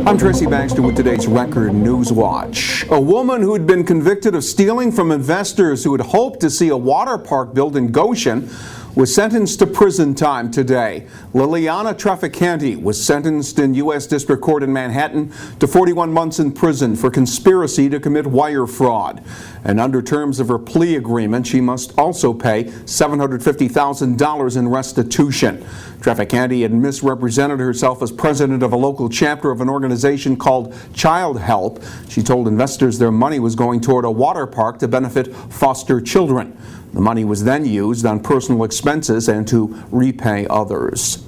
I'm Tracy Baxter with today's Record Newswatch. A woman who had been convicted of stealing from investors who had hoped to see a water park built in Goshen was sentenced to prison time today. Liliana Traficante was sentenced in U.S. District Court in Manhattan to 41 months in prison for conspiracy to commit wire fraud. And under terms of her plea agreement, she must also pay $750,000 in restitution. Traficante had misrepresented herself as president of a local chapter of an organization called Child Help. She told investors their money was going toward a water park to benefit foster children. The money was then used on personal expenses and to repay others.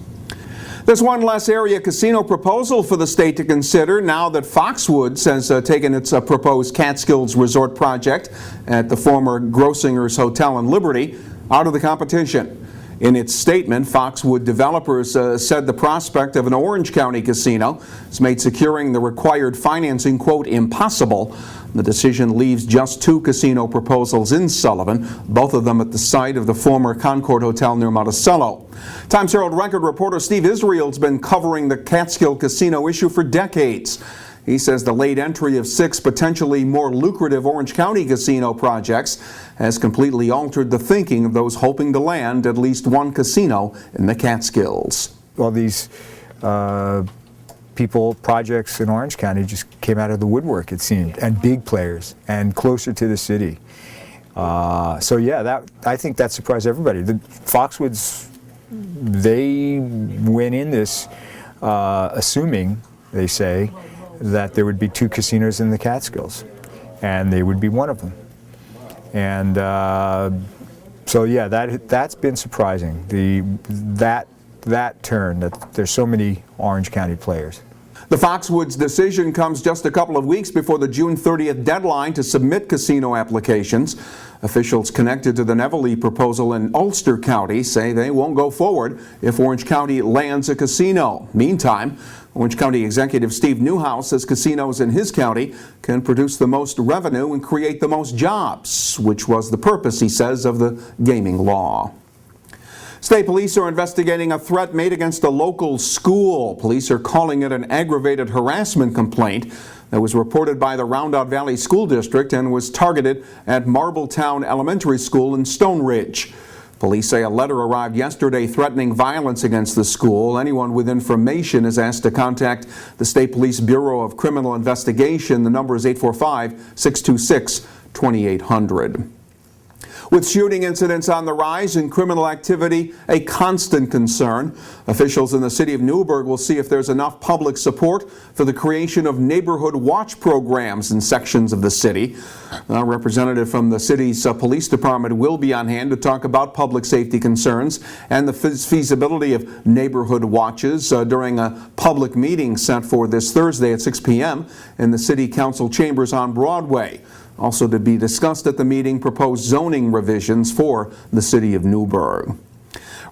There's one less area casino proposal for the state to consider now that Foxwoods has taken its proposed Catskills resort project at the former Grossinger's Hotel in Liberty out of the competition. In its statement, Foxwood developers said the prospect of an Orange County casino has made securing the required financing, quote, impossible. The decision leaves just two casino proposals in Sullivan, both of them at the site of the former Concord Hotel near Monticello. Times Herald Record reporter Steve Israel's been covering the Catskill Casino issue for decades. He says the late entry of 6 potentially more lucrative Orange County casino projects has completely altered the thinking of those hoping to land at least one casino in the Catskills. Well, these projects in Orange County just came out of the woodwork, it seemed, and big players and closer to the city. So yeah, I think that surprised everybody. The Foxwoods, they went in this assuming, they say, that there would be 2 casinos in the Catskills, and they would be one of them. And so yeah, that's been surprising. That turn, that there's so many Orange County players. The Foxwoods decision comes just a couple of weeks before the June 30th deadline to submit casino applications. Officials connected to the Nevele proposal in Ulster County say they won't go forward if Orange County lands a casino. Meantime, Orange County Executive Steve Newhouse says casinos in his county can produce the most revenue and create the most jobs, which was the purpose, he says, of the gaming law. State police are investigating a threat made against a local school. Police are calling it an aggravated harassment complaint that was reported by the Roundout Valley School District and was targeted at Marbletown Elementary School in Stone Ridge. Police say a letter arrived yesterday threatening violence against the school. Anyone with information is asked to contact the State Police Bureau of Criminal Investigation. The number is 845-626-2800. With shooting incidents on the rise and criminal activity a constant concern, officials in the city of Newburgh will see if there's enough public support for the creation of neighborhood watch programs in sections of the city. A representative from the city's police department will be on hand to talk about public safety concerns and the feasibility of neighborhood watches during a public meeting set for this Thursday at 6 p.m. in the City Council chambers on Broadway. Also to be discussed at the meeting, proposed zoning revisions for the city of Newburgh.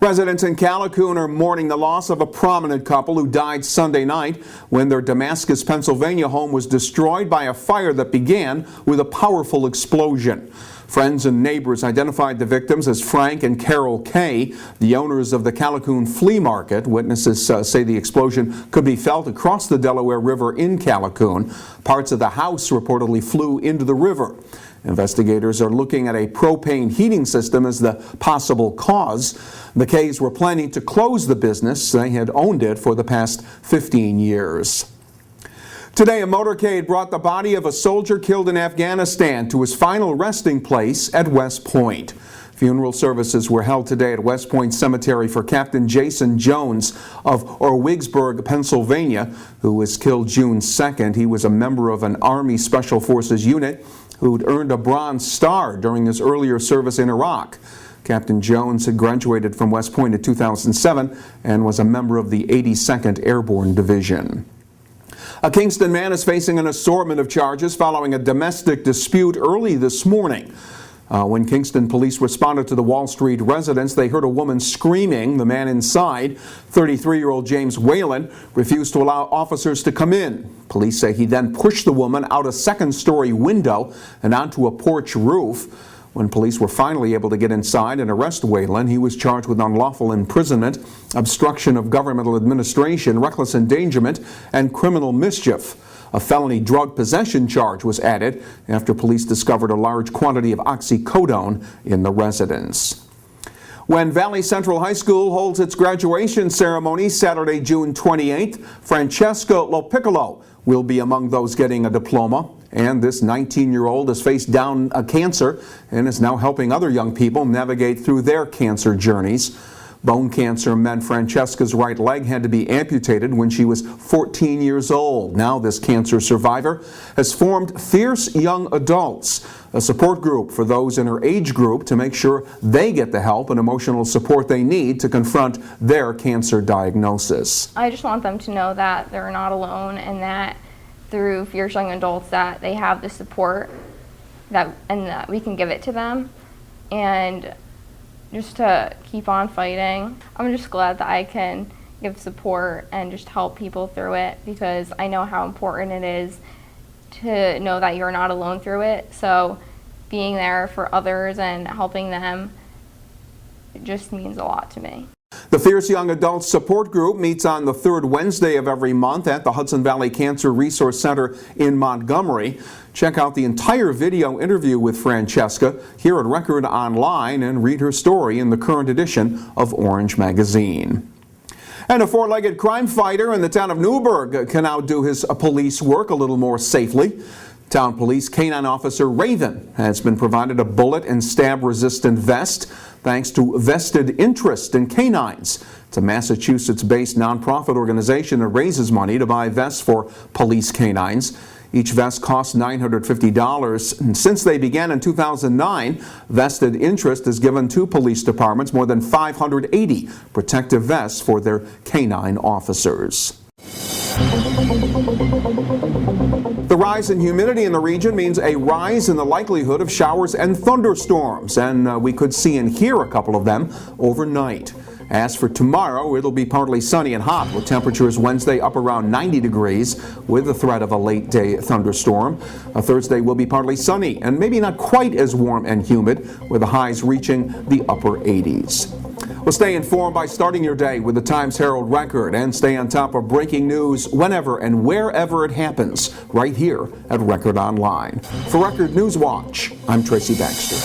Residents in Callicoon are mourning the loss of a prominent couple who died Sunday night when their Damascus, Pennsylvania home was destroyed by a fire that began with a powerful explosion. Friends and neighbors identified the victims as Frank and Carol Kay, the owners of the Callicoon Flea Market. Witnesses say the explosion could be felt across the Delaware River in Callicoon. Parts of the house reportedly flew into the river. Investigators are looking at a propane heating system as the possible cause. The Kays were planning to close the business. They had owned it for the past 15 years. Today, a motorcade brought the body of a soldier killed in Afghanistan to his final resting place at West Point. Funeral services were held today at West Point Cemetery for Captain Jason Jones of Orwigsburg, Pennsylvania, who was killed June 2nd. He was a member of an Army Special Forces unit who'd earned a Bronze Star during his earlier service in Iraq. Captain Jones had graduated from West Point in 2007 and was a member of the 82nd Airborne Division. A Kingston man is facing an assortment of charges following a domestic dispute early this morning. When Kingston police responded to the Wall Street residence, they heard a woman screaming. The man inside, 33-year-old James Whalen, refused to allow officers to come in. Police say he then pushed the woman out a second-story window and onto a porch roof. When police were finally able to get inside and arrest Whalen, he was charged with unlawful imprisonment, obstruction of governmental administration, reckless endangerment, and criminal mischief. A felony drug possession charge was added after police discovered a large quantity of oxycodone in the residence. When Valley Central High School holds its graduation ceremony Saturday, June 28th, Francesca Lopiccolo will be among those getting a diploma. And this 19-year-old has faced down a cancer and is now helping other young people navigate through their cancer journeys. Bone cancer meant Francesca's right leg had to be amputated when she was 14 years old. Now this cancer survivor has formed Fierce Young Adults, a support group for those in her age group to make sure they get the help and emotional support they need to confront their cancer diagnosis. I just want them to know that they're not alone and that through Fierce Young Adults that they have the support and that we can give it to them, and just to keep on fighting. I'm just glad that I can give support and just help people through it, because I know how important it is to know that you're not alone through it. So being there for others and helping them, it just means a lot to me. The Fierce Young Adults Support Group meets on the third Wednesday of every month at the Hudson Valley Cancer Resource Center in Montgomery. Check out the entire video interview with Francesca here at Record Online and read her story in the current edition of Orange Magazine. And a four-legged crime fighter in the town of Newburgh can now do his police work a little more safely. Town Police Canine Officer Raven has been provided a bullet and stab-resistant vest thanks to Vested Interest in Canines. It's a Massachusetts-based nonprofit organization that raises money to buy vests for police canines. Each vest costs $950, and since they began in 2009, Vested Interest has given to police departments more than 580 protective vests for their canine officers. The rise in humidity in the region means a rise in the likelihood of showers and thunderstorms, and we could see and hear a couple of them overnight. As for tomorrow, it'll be partly sunny and hot, with temperatures Wednesday up around 90 degrees with the threat of a late-day thunderstorm. Thursday will be partly sunny and maybe not quite as warm and humid, with the highs reaching the upper 80s. Well, stay informed by starting your day with the Times-Herald Record, and stay on top of breaking news whenever and wherever it happens right here at Record Online. For Record Newswatch, I'm Tracy Baxter.